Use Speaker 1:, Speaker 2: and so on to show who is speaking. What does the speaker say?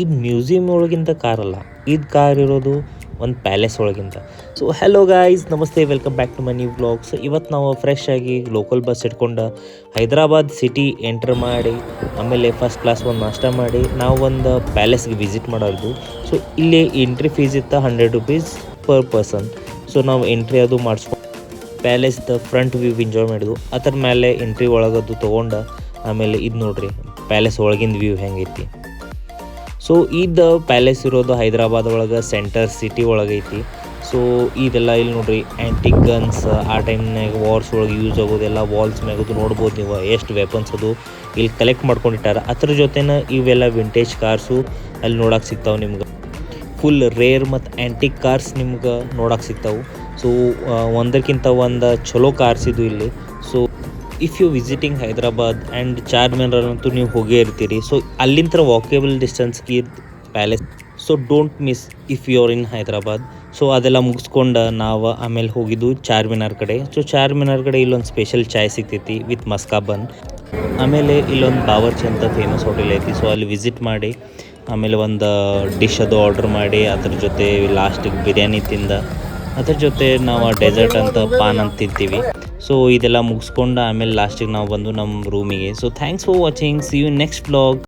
Speaker 1: ಇದು ಮ್ಯೂಸಿಯಂ ಒಳಗಿಂತ ಕಾರಲ್ಲ, ಇದು ಕಾರ್ ಇರೋದು ಒಂದು ಪ್ಯಾಲೇಸ್ ಒಳಗಿಂತ. ಸೊ ಹಲೋ ಗಾಯ್ಸ್, ನಮಸ್ತೆ, welcome back to my new vlog. So ಇವತ್ತು ನಾವು ಫ್ರೆಶ್ ಆಗಿ ಲೋಕಲ್ ಬಸ್ ಇಟ್ಕೊಂಡು ಹೈದರಾಬಾದ್ ಸಿಟಿ ಎಂಟರ್ ಮಾಡಿ, ಆಮೇಲೆ ಫಸ್ಟ್ ಕ್ಲಾಸ್ ಒಂದು ನಾಷ್ಟ ಮಾಡಿ ನಾವು ಒಂದು ಪ್ಯಾಲೇಸ್ಗೆ ವಿಸಿಟ್ ಮಾಡೋದು. ಸೊ ಇಲ್ಲಿ ಎಂಟ್ರಿ ಫೀಸ್ ಇತ್ತು ₹100 ಪರ್ ಪರ್ಸನ್. ಸೊ ನಾವು ಎಂಟ್ರಿ ಅದು ಮಾಡಿಸ್ಕೊಂಡು ಪ್ಯಾಲೇಸ್ದ ಫ್ರಂಟ್ ವ್ಯೂ ಎಂಜಾಯ್ ಮಾಡಿದ್ವು. ಅದರ ಮೇಲೆ ಎಂಟ್ರಿ ಒಳಗದು ತೊಗೊಂಡು ಆಮೇಲೆ ಇದು ನೋಡ್ರಿ ಪ್ಯಾಲೇಸ್ ಒಳಗಿಂದ ವ್ಯೂ ಹೆಂಗೈತಿ. ಸೊ ಇದು ಪ್ಯಾಲೇಸ್ ಇರೋದು ಹೈದರಾಬಾದ್ ಒಳಗೆ ಸೆಂಟರ್ ಸಿಟಿ ಒಳಗೈತಿ. ಸೊ ಇದೆಲ್ಲ ಇಲ್ಲಿ ನೋಡ್ರಿ ಆ್ಯಂಟಿಕ್ ಗನ್ಸ್, ಆ ಟೈಮ್ನಾಗ ವಾರ್ಸ್ ಒಳಗೆ ಯೂಸ್ ಆಗೋದೆಲ್ಲ ವಾಲ್ಸ್ ಮ್ಯಾಗದು ನೋಡ್ಬೋದು ನೀವು. ಎಷ್ಟು ವೆಪನ್ಸ್ ಅದು ಇಲ್ಲಿ ಕಲೆಕ್ಟ್ ಮಾಡ್ಕೊಂಡಿಟ್ಟಾರ. ಅದ್ರ ಜೊತೆನ ಇವೆಲ್ಲ ವಿಂಟೇಜ್ ಕಾರ್ಸು ಅಲ್ಲಿ ನೋಡೋಕೆ ಸಿಗ್ತಾವೆ ನಿಮ್ಗೆ. ಫುಲ್ ರೇರ್ ಮತ್ತು ಆ್ಯಂಟಿಕ್ ಕಾರ್ಸ್ ನಿಮ್ಗೆ ನೋಡೋಕೆ ಸಿಗ್ತಾವೆ. ಸೊ ಒಂದಕ್ಕಿಂತ ಒಂದು ಚಲೋ ಕಾರ್ಸ್ ಇದು ಇಲ್ಲಿ. So if you visiting Hyderabad and Charminar ಅಂತೂ ನೀವು ಹೋಗೇ ಇರ್ತೀರಿ. ಸೊ ಅಲ್ಲಿಂದ ವಾಕೇಬಲ್ ಡಿಸ್ಟೆನ್ಸ್ಗೆ palace. So don't miss if you are in Hyderabad. So ಅದೆಲ್ಲ ಮುಗಿಸ್ಕೊಂಡು ನಾವು ಆಮೇಲೆ ಹೋಗಿದ್ದು ಚಾರ್ಮಿನಾರ್ ಕಡೆ. ಸೊ ಚಾರ್ಮಿನಾರ್ ಕಡೆ ಇಲ್ಲೊಂದು ಸ್ಪೆಷಲ್ ಚಾಯ್ ಸಿಗ್ತೈತಿ ವಿತ್ ಮಸ್ಕಾ ಬನ್. ಆಮೇಲೆ ಇಲ್ಲೊಂದು ಬಾವರ್ಚಿ ಅಂತ ಫೇಮಸ್ ಹೋಟೆಲ್ ಐತಿ. ಸೊ ಅಲ್ಲಿ ವಿಸಿಟ್ ಮಾಡಿ ಆಮೇಲೆ ಒಂದು ಡಿಶ್ ಅದು ಆರ್ಡ್ರ್ ಮಾಡಿ ಅದ್ರ ಜೊತೆ ಲಾಸ್ಟಿಗೆ ಬಿರಿಯಾನಿ ತಿಂದ, ಅದ್ರ ಜೊತೆ ನಾವು ಡೆಸರ್ಟ್ ಅಂತ ಪಾನ್ ಅಂತ ತಿಂತೀವಿ. ಸೊ ಇದೆಲ್ಲ ಮುಗಿಸ್ಕೊಂಡು ಆಮೇಲೆ ಲಾಸ್ಟಿಗೆ ನಾವು ಬಂದು ನಮ್ಮ ರೂಮಿಗೆ. So thanks for watching, see you next vlog.